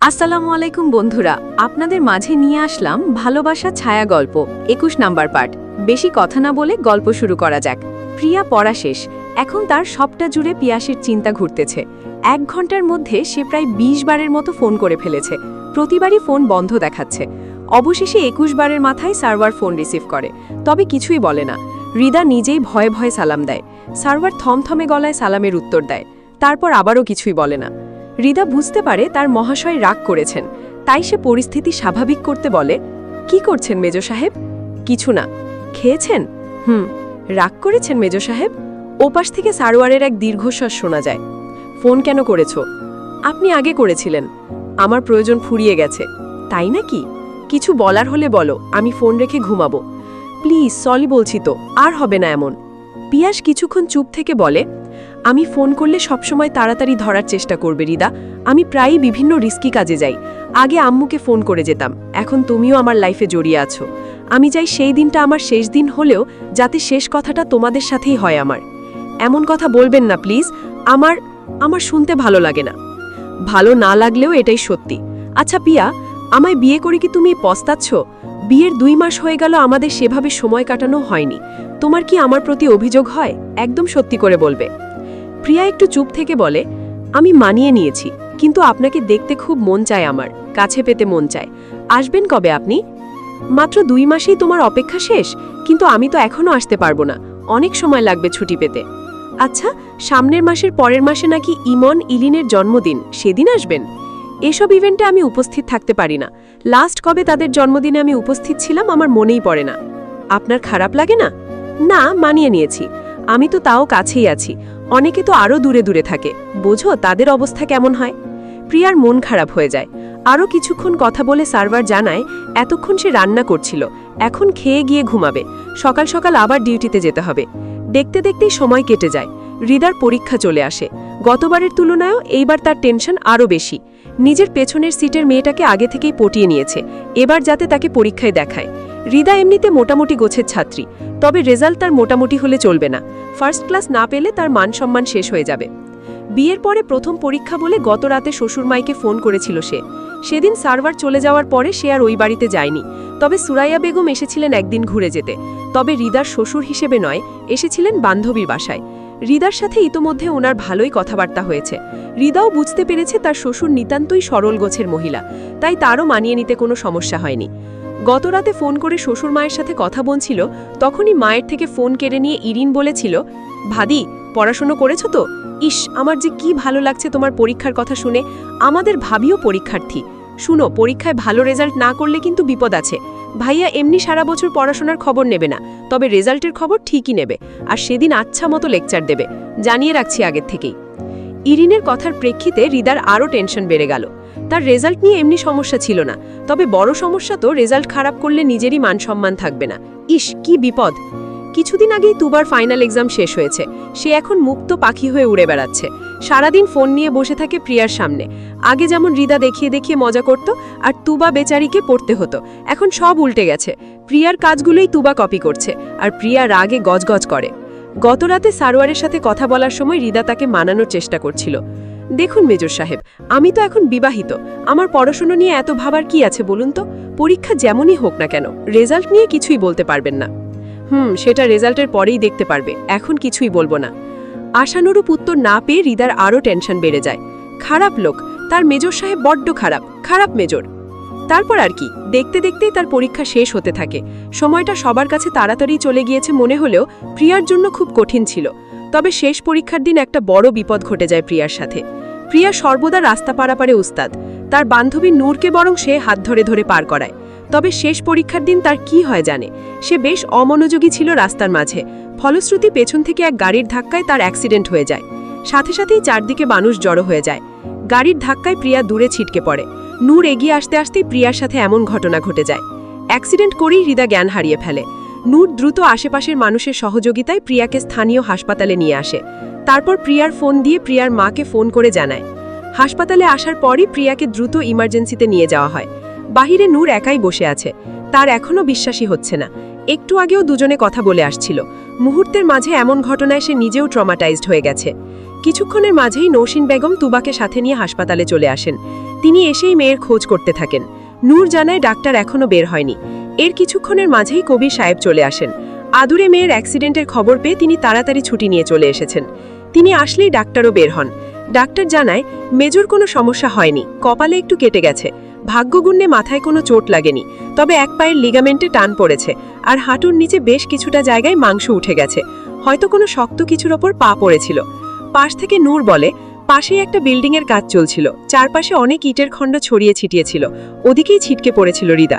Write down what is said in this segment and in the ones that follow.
আসসালামু আলাইকুম বন্ধুরা, আপনাদের মাঝে নিয়ে আসলাম ভালোবাসা ছায়া গল্প ২১ নাম্বার পার্ট। বেশি কথা না বলে গল্প শুরু করা যাক। প্রিয়া পড়া শেষ, এখন তার সবটা জুড়ে পিয়াসের চিন্তা ঘুরতেছে। ১ ঘন্টার মধ্যে সে প্রায় ২০ বারের মতো ফোন করে ফেলেছে, প্রতিবারই ফোন বন্ধ দেখাচ্ছে। অবশেষে ২১ বারের মাথায় সার্ভার ফোন রিসিভ করে, তবে কিছুই বলে না। হৃদা নিজেই ভয়ে ভয়ে সালাম দেয়। সার্ভার থমথমে গলায় সালামের উত্তর দেয়, তারপর আবারও কিছুই বলে না। হৃদা বুঝতে পারে তার মহাশয় রাগ করেছেন, তাই সে পরিস্থিতি স্বাভাবিক করতে বলে, কি করছেন মেজ সাহেব? কিছু না। খেয়েছেন? রাগ করেছেন মেজ সাহেব? ওপাশ থেকে সারোয়ারের এক দীর্ঘশ্বাস শোনা যায়। ফোন কেন করেছ? আপনি আগে করেছিলেন। আমার প্রয়োজন ফুরিয়ে গেছে। তাই নাকি? কিছু বলার হলে বলো, আমি ফোন রেখে ঘুমাবো। প্লিজ সরি বলছি তো, আর হবে না এমন। পিয়াস কিছুক্ষণ চুপ থেকে বলে, আমি ফোন করলে সবসময় তাড়াতাড়ি ধরার চেষ্টা করবে হৃদা। আমি প্রায়ই বিভিন্ন রিস্কি কাজে যাই। আগে আম্মুকে ফোন করে যেতাম, এখন তুমিও আমার লাইফে জড়িয়ে আছো। আমি চাই সেই দিনটা আমার শেষ দিন হলেও যাতে শেষ কথাটা তোমাদের সাথেই হয় আমার। এমন কথা বলবেন না প্লিজ, আমার শুনতে ভালো লাগে না। ভালো না লাগলেও এটাই সত্যি। আচ্ছা পিয়া, আমায় বিয়ে করে কি তুমি পস্তাচ্ছ? বিয়ের ২ মাস হয়ে গেল, আমাদের সেভাবে সময় কাটানো হয়নি। তোমার কি আমার প্রতি অভিযোগ হয়? একদম সত্যি করে বলবে। প্রিয়া একটু চুপ থেকে বলে, আমি মানিয়ে নিয়েছি, কিন্তু আপনাকে দেখতে খুব মন চায়, আমার কাছে পেতে মন চায়। আসবেন কবে আপনি? মাত্র ২ মাসেই তোমার অপেক্ষা শেষ? কিন্তু আমি তো এখনো আসতে পারবো না, অনেক সময় লাগবে ছুটি পেতে। আচ্ছা, সামনের মাসের পরের মাসে নাকি ইমন ইলিনের জন্মদিন, সেদিন আসবেন? এসব ইভেন্টে আমি উপস্থিত থাকতে পারি না। লাস্ট কবে তাদের জন্মদিনে আমি উপস্থিত ছিলাম আমার মনেই পড়ে না। আপনার খারাপ লাগে না? না, মানিয়ে নিয়েছি। আমি তো তাও কাছেই আছি, অনেকে তো আরও দূরে দূরে থাকে, বোঝো তাদের অবস্থা কেমন হয়। প্রিয়ার মন খারাপ হয়ে যায়। আরও কিছুক্ষণ কথা বলে সার্ভার জানায়, এতক্ষণ সে রান্না করছিল, এখন খেয়ে গিয়ে ঘুমাবে। সকাল সকাল আবার ডিউটিতে যেতে হবে। দেখতে দেখতেই সময় কেটে যায়। হৃদার পরীক্ষা চলে আসে। গতবারের তুলনায়ও এইবার তার টেনশন আরও বেশি। নিজের পেছনের সিটের মেয়েটাকে আগে থেকেই পটিয়ে নিয়েছে, এবার যাতে তাকে পরীক্ষায় দেখায়। হৃদা এমনিতে মোটামুটি গোছের ছাত্রী, তবে রেজাল্ট তার মোটামুটি হলে চলবে না। ফার্স্ট ক্লাস না পেলে তার মান সম্মান শেষ হয়ে যাবে। বিয়ের পরে প্রথম পরীক্ষা বলে গত রাতে শ্বশুরমাইকে ফোন করেছিল সে। সেদিন সার্ভার চলে যাওয়ার পরে সে আর ওই বাড়িতে যায়নি। তবে সুরাইয়া বেগম এসেছিলেন একদিন ঘুরে যেতে, তবে হৃদার শ্বশুর হিসেবে নয়, এসেছিলেন বান্ধবীর বাসায়। হৃদার সাথে ইতোমধ্যে ওনার ভালোই কথাবার্তা হয়েছে। হৃদাও বুঝতে পেরেছে তার শ্বশুর নিতান্তই সরল গোছের মহিলা, তাই তারও মানিয়ে নিতে কোনো সমস্যা হয়নি। গতরাতে ফোন করে শ্বশুর মায়ের সাথে কথা বলছিল, তখনই মায়ের থেকে ফোন কেড়ে নিয়ে ইরিন বলেছিল, ভাদি পড়াশুনো করেছো তো? ইস, আমার যে কি ভালো লাগছে তোমার পরীক্ষার কথা শুনে। আমাদের ভাবিও পরীক্ষার্থী। শুনো, পরীক্ষায় ভালো রেজাল্ট না করলে কিন্তু বিপদ আছে। ভাইয়া এমনি সারা বছর পড়াশোনার খবর নেবে না, তবে রেজাল্টের খবর ঠিকই নেবে, আর সেদিন আচ্ছা মতো লেকচার দেবে, জানিয়ে রাখছি আগের থেকেই। ইরিনের কথার প্রেক্ষিতে হৃদার আরও টেনশন বেড়ে গেল। তার রেজাল্ট নিয়ে এমনি সমস্যা ছিল না, তবে বড় সমস্যা তো রেজাল্ট খারাপ করলে নিজেরই মান সম্মান থাকবে না। ইস, কি বিপদ! কিছুদিন আগেই তুবার ফাইনাল এক্সাম শেষ হয়েছে। সে এখন মুক্ত পাখি হয়ে উড়ে বেড়াচ্ছে। সারাদিন ফোন নিয়ে বসে থাকে প্রিয়ার সামনে। আগে যেমন হৃদা দেখিয়ে দেখিয়ে মজা করত, আর তুবা বেচারিকে পড়তে হতো, এখন সব উল্টে গেছে। প্রিয়ার কাজগুলোই তুবা কপি করছে, আর প্রিয়া রাগে গজগজ করে। গতরাতে সারোয়ারের সাথে কথা বলার সময় হৃদা তাকে মানানোর চেষ্টা করছিল। দেখুন মেজর সাহেব, আমি তো এখন বিবাহিত, আমার পড়াশোনা নিয়ে এত ভাবার কি আছে বলুন তো? পরীক্ষা যেমনই হোক না কেন, রেজাল্ট নিয়ে কিছুই বলতে পারবেন না। সেটা রেজাল্টের পরেই দেখতে পারবে, এখন কিছুই বলবো না। আশানুরূপ উত্তর না পেয়ে হৃদার আরও টেনশন বেড়ে যায়। খারাপ লোক, তার মেজর সাহেব বড্ড খারাপ মেজর। তারপর আর কি, দেখতে দেখতেই তার পরীক্ষা শেষ হতে থাকে। সময়টা সবার কাছে তাড়াতাড়ি চলে গিয়েছে মনে হলেও প্রিয়ার জন্য খুব কঠিন ছিল। তবে শেষ পরীক্ষার দিন একটা বড় বিপদ ঘটে যায় প্রিয়ার সাথে। প্রিয়া সর্বদা রাস্তা পারাপারে উস্তাদ, তার বান্ধবী নূরকে বরং সে হাত ধরে ধরে পার করায়। তবে শেষ পরীক্ষার দিন তার কি হয় জানে, সে বেশ অমনোযোগী ছিল রাস্তার মাঝে। ফলশ্রুতি পেছন থেকে এক গাড়ির ধাক্কায় তার অ্যাক্সিডেন্ট হয়ে যায়। সাথে সাথেই চারদিকে মানুষ জড়ো হয়ে যায়। গাড়ির ধাক্কায় প্রিয়া দূরে ছিটকে পড়ে। নূর এগিয়ে আসতে আসতেই প্রিয়ার সাথে এমন ঘটনা ঘটে যায়। অ্যাক্সিডেন্ট করেই হৃদা জ্ঞান হারিয়ে ফেলে। নূর দ্রুত আশেপাশের মানুষের সহযোগিতায় প্রিয়াকে স্থানীয় হাসপাতালে নিয়ে আসে। তারপর প্রিয়ার ফোন দিয়ে প্রিয়ার মাকে ফোন করে জানায়। হাসপাতালে আসার পরই প্রিয়াকে দ্রুত ইমার্জেন্সিতে নিয়ে যাওয়া হয়। বাহিরে নূর একাই বসে আছে, তার এখনও বিশ্বাসই হচ্ছে না। একটু আগেও দুজনে কথা বলে আসছিল। মুহূর্তের মাঝে এমন ঘটনায় সে নিজেও ট্রমাটাইজড হয়ে গেছে। কিছুক্ষণের মাঝেই নৌসিন বেগম তুবাকে সাথে নিয়ে হাসপাতালে চলে আসেন। তিনি এসেই মেয়ের খোঁজ করতে থাকেন। নূর জানায় ডাক্তার এখনো বের হয়নি। এর কিছুক্ষণের মাঝেই কবির সাহেব চলে আসেন। আদুরে মেয়ের অ্যাক্সিডেন্টের খবর পেয়ে তিনি তাড়াতাড়ি ছুটি নিয়ে চলে এসেছেন। তিনি আসলেই ডাক্তারও বের হন। ডাক্তার জানায় মেজর কোনো সমস্যা হয়নি, কপালে একটু কেটে গেছে, ভাগ্যগুণে মাথায় কোনো চোট লাগেনি, তবে এক পায়ের লিগামেন্টে টান পড়েছে আর হাঁটুর নিচে বেশ কিছুটা জায়গায় মাংস উঠে গেছে, হয়তো কোনো শক্ত কিছুর ওপর পা পড়েছিল। পাশ থেকে নূর বলে, পাশেই একটা বিল্ডিংয়ের কাজ চলছিল, চারপাশে অনেক ইটের খণ্ড ছড়িয়ে ছিটিয়েছিল, ওদিকেই ছিটকে পড়েছিল রিদা।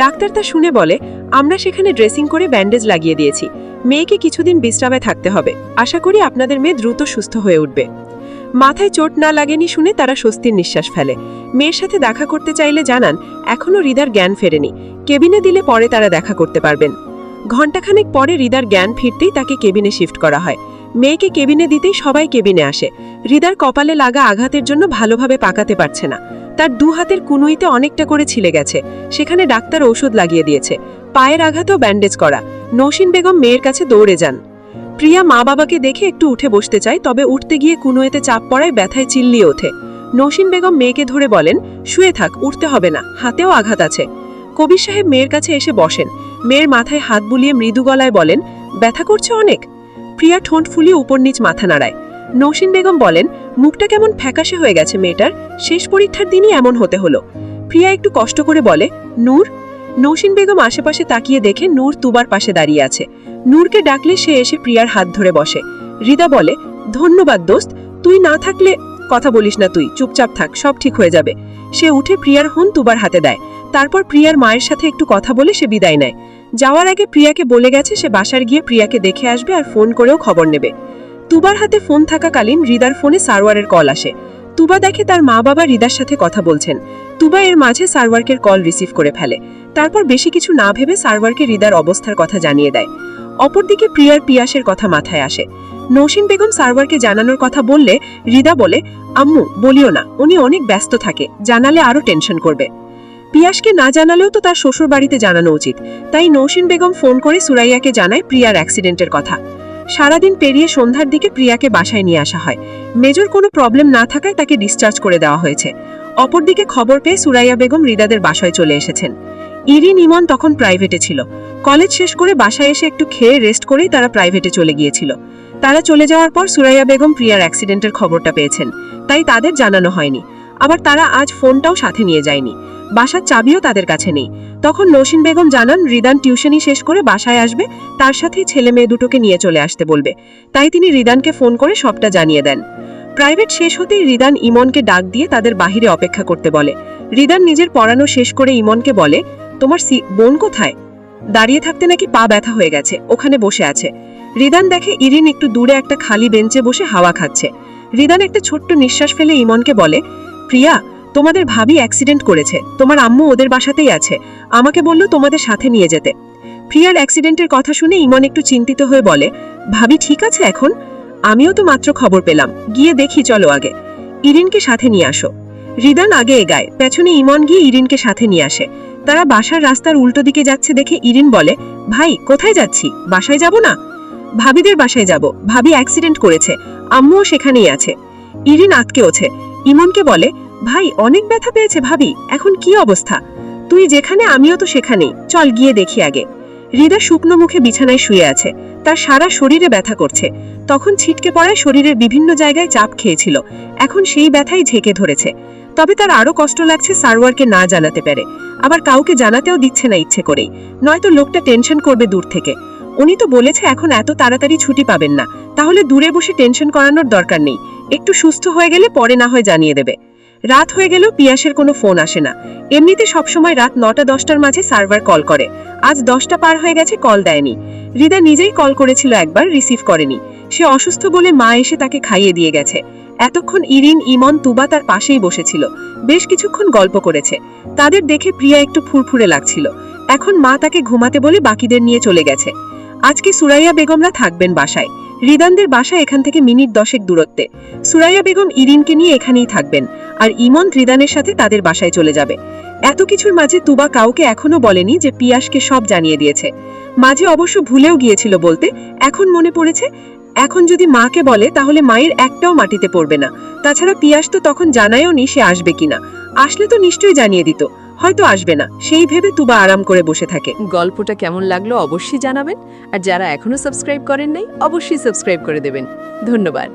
ডাক্তার তা শুনে বলে, আমরা সেখানে ড্রেসিং করে ব্যান্ডেজ লাগিয়ে দিয়েছি, মেয়েকে কিছুদিন বিশ্রামে থাকতে হবে, আশা করি আপনাদের মেয়ে দ্রুত সুস্থ হয়ে উঠবে। মাথায় চোট না লাগেনি শুনে তারা স্বস্তির নিঃশ্বাস ফেলে। মেয়ের সাথে দেখা করতে চাইলে জানান এখনও রিদার জ্ঞান ফেরেনি, কেবিনে দিলে পরে তারা দেখা করতে পারবেন। ঘণ্টাখানেক পরে রিদার জ্ঞান ফিরতেই তাকে কেবিনে শিফট করা হয়। মেয়েকে কেবিনে দিতেই সবাই কেবিনে আসে। রিদার কপালে লাগা আঘাতের জন্য ভালোভাবে পাকাতে পারছে না, তার দু হাতের কুনুইতে অনেকটা করে ছিলে গেছে, সেখানে ডাক্তার ঔষধ লাগিয়ে দিয়েছে। পায়ের আঘাতেও ব্যান্ডেজ করা। নৌসিন বেগম মেয়ের কাছে দৌড়ে যান। প্রিয়া মা বাবাকে দেখে একটু উঠে বসতে চায়, তবে উঠতে গিয়ে কুনুয়েতে চাপ পড়ায় ব্যথায় চিল্লিয়ে ওঠে। নৌসিন বেগম মেয়েকে ধরে বলেন, শুয়ে থাক, উঠতে হবে না, হাতেও আঘাত আছে। কবির সাহেব মেয়ের কাছে এসে বসেন। মেয়ের মাথায় হাত বুলিয়ে মৃদু গলায় বলেন, ব্যথা করছে অনেক? প্রিয়া ঠোঁট ফুলিয়ে উপর নিচ মাথা নাড়ায়। নৌসিন বেগম বলেন, মুখটা কেমন ফ্যাকাশে হয়ে গেছে মেয়েটার, শেষ পরীক্ষার দিনই এমন হতে হলো। প্রিয়া একটু কষ্ট করে বলে, নূর। নৌসিন বেগম আশেপাশে তাকিয়ে দেখে নূর তুবার পাশে দাঁড়িয়ে আছে। নূরকে ডাকলে সে এসে প্রিয়ার হাত ধরে বসে। রিদা বলে, ধন্যবাদ দোস্ত, তুই না থাকলে। কথা বলিস না তুই, চুপচাপ থাক, সব ঠিক হয়ে যাবে। সে উঠে প্রিয়ার ফোন তুবার হাতে দেয়। তারপর প্রিয়ার মায়ের সাথে একটু কথা বলে সে বিদায় নেয়। যাওয়ার আগে প্রিয়াকে বলে গেছে সে বাসার গিয়ে প্রিয়াকে দেখে আসবে আর ফোন করেও খবর নেবে। তুবার হাতে ফোন থাকাকালীন রিদার ফোনে সারওয়ারের কল আসে। তুবা দেখে তার মা বাবা রিদার সাথে কথা বলছেন। তুবা এর মাঝে সারওয়ারকের কল রিসিভ করে ফেলে। তারপর বেশি কিছু না ভেবে সারওয়ারকে রিদার অবস্থার কথা জানিয়ে দেয়। অপরদিকে প্রিয়ার পিয়াসের কথা মাথায় আসে। নৌসিন বেগম সারওয়ারকে জানানোর কথা বললে রিদা বলে, আম্মু বলিও না, উনি অনেক ব্যস্ত থাকে, জানালে আরো টেনশন করবে। পিয়াসকে না জানালেও তো তার শ্বশুর বাড়িতে জানানো উচিত, তাই নৌসিন বেগম ফোন করে সুরাইয়াকে জানায় প্রিয়ার অ্যাক্সিডেন্টের কথা। সারাদিন পেরিয়ে সন্ধ্যার দিকে প্রিয়াকে বাসায় নিয়ে আসা হয়। মেজর কোনো প্রবলেম না থাকায় তাকে ডিসচার্জ করে দেওয়া হয়েছে। অপরদিকে খবর পেয়ে সুরাইয়া বেগম রিদাদের বাসায় চলে এসেছেন। ইরিন ইমন তখন প্রাইভেটে ছিল। কলেজ শেষ করে বাসায় এসে একটু খেয়ে রেস্ট করেই তারা প্রাইভেটে চলে গিয়েছিল। তারা চলে যাওয়ার পর সুরাইয়া বেগম প্রিয়ার অ্যাক্সিডেন্টের খবরটা পেয়েছেন, তাই তাদের জানানো হয়নি। আবার তারা আজ ফোনটাও সাথে নিয়ে যায়নি, বাসার চাবিও তাদের কাছে নেই। তখন নৌসিন বেগম জানান রিদান টিউশনি শেষ করে বাসায় আসবে, তার সাথেই ছেলে মেয়ে দুটোকে নিয়ে চলে আসতে বলবে। তাই তিনি রিদানকে ফোন করে সবটা জানিয়ে দেন। প্রাইভেট শেষ হতেই রিদান ইমনকে ডাক দিয়ে তাদের বাহিরে অপেক্ষা করতে বলে। রিদান নিজের পড়ানো শেষ করে ইমনকে বলে, তোমার বোন কোথায়? দাঁড়িয়ে থাকতে নাকি পা ব্যথা হয়ে গেছে, ওখানে বসে আছে। রিদান দেখে ইরিন একটু দূরে একটা খালি বেঞ্চে বসে হাওয়া খাচ্ছে। রিদান একটা ছোট্ট নিঃশ্বাস ফেলে ইমনকে বলে, প্রিয়া, তোমাদের ভাবি অ্যাক্সিডেন্ট করেছে, তোমার আম্মু ওদের বাসাতেই আছে, আমাকে বললো তোমাদের সাথে নিয়ে যেতে। প্রিয়ার অ্যাক্সিডেন্টের কথা শুনে ইমন একটু চিন্তিত হয়ে বলে, ভাবি ঠিক আছে এখন? আমিও তো মাত্র খবর পেলাম, গিয়ে দেখি, চলো আগে ইরিনকে সাথে নিয়ে আসো। রিদান আগে এগায়, পেছনে ইমন গিয়ে ইরিনকে সাথে নিয়ে আসে। তারা বাসার রাস্তার উল্টো দিকে যাচ্ছে দেখে ইরিন বলে, ভাই কোথায় যাচ্ছি? বাসায় যাব না? ভাবিদের বাসায় যাব, ভাবি অ্যাক্সিডেন্ট করেছে, আম্মুও সেখানেই আছে। ইরিন আটকে ওঠে। ইমনকে বলে, ভাই অনেক ব্যথা পেয়েছে ভাবি, এখন কি অবস্থা? তুই যেখানে আমিও তো সেখানেই, চল গিয়ে দেখি আগে। রিদা শুকনো মুখে বিছানায় শুয়ে আছে, তার সারা শরীরে ব্যথা করছে। তখন ছিটকে পড়ায় শরীরের বিভিন্ন জায়গায় চাপ খেয়েছিল, এখন সেই ব্যথাই ঝেঁকে ধরেছে। তবে তার আরো কষ্ট লাগছে সারওয়ারকে না জানাতে পেরে, আবার কাউকে জানাতেও দিচ্ছে না ইচ্ছে করেই, নয়তো লোকটা টেনশন করবে দূর থেকে। উনি তো বলেছে এখন এত তাড়াতাড়ি ছুটি পাবেন না, তাহলে দূরে বসে টেনশন করানোর দরকার নেই, একটু সুস্থ হয়ে গেলে পরে না হয় জানিয়ে দেবে। রাত হয়ে গেলেও পিয়াসের কোনো ফোন আসে না। এমনিতে সবসময় রাত 9টা-10টার মাঝে সার্ভার কল করে, আজ 10টা পার হয়ে গেছে, কল দেয়নি। রিদা নিজেই কল করেছিল একবার, রিসিভ করেনি। সে অসুস্থ বলে মা এসে তাকে খাইয়ে দিয়ে গেছে। এতক্ষণ ইরিন, ইমন, তুবা তার পাশেই বসেছিল, বেশ কিছুক্ষণ গল্প করেছে। তাদের দেখে প্রিয়া একটু ফুরফুরে লাগছিল। এখন মা তাকে ঘুমাতে বলে বাকিদের নিয়ে চলে গেছে। আজকে সুরাইয়া বেগমরা থাকবেন বাসায়। রিদানদের বাসা এখান থেকে মিনিট 10 দূরত্বে। সুরাইয়া বেগম ইরিনকে নিয়ে এখানেই থাকবেন, আর ইমন রিদানের সাথে তাদের বাসায় চলে যাবে। এত কিছুর মাঝে তুবা কাউকে এখনো বলেনি যে পিয়াসকে সব জানিয়ে দিয়েছে। মাঝে অবশ্য ভুলেও গিয়েছিল বলতে, এখন মনে পড়েছে। এখন যদি মাকে বলে তাহলে মায়ের একটাও মাটিতে পড়বে না। তাছাড়া পিয়াস তো তখন জানায়ও নি সে আসবে কিনা। আসলে তো নিশ্চয়ই জানিয়ে দিত, হয়তো আসবে না সেই ভেবে তুবা আরাম করে বসে থাকে। গল্পটা কেমন লাগলো অবশ্যই জানাবেন, আর যারা এখনো সাবস্ক্রাইব করেন নাই অবশ্যই সাবস্ক্রাইব করে দেবেন। ধন্যবাদ।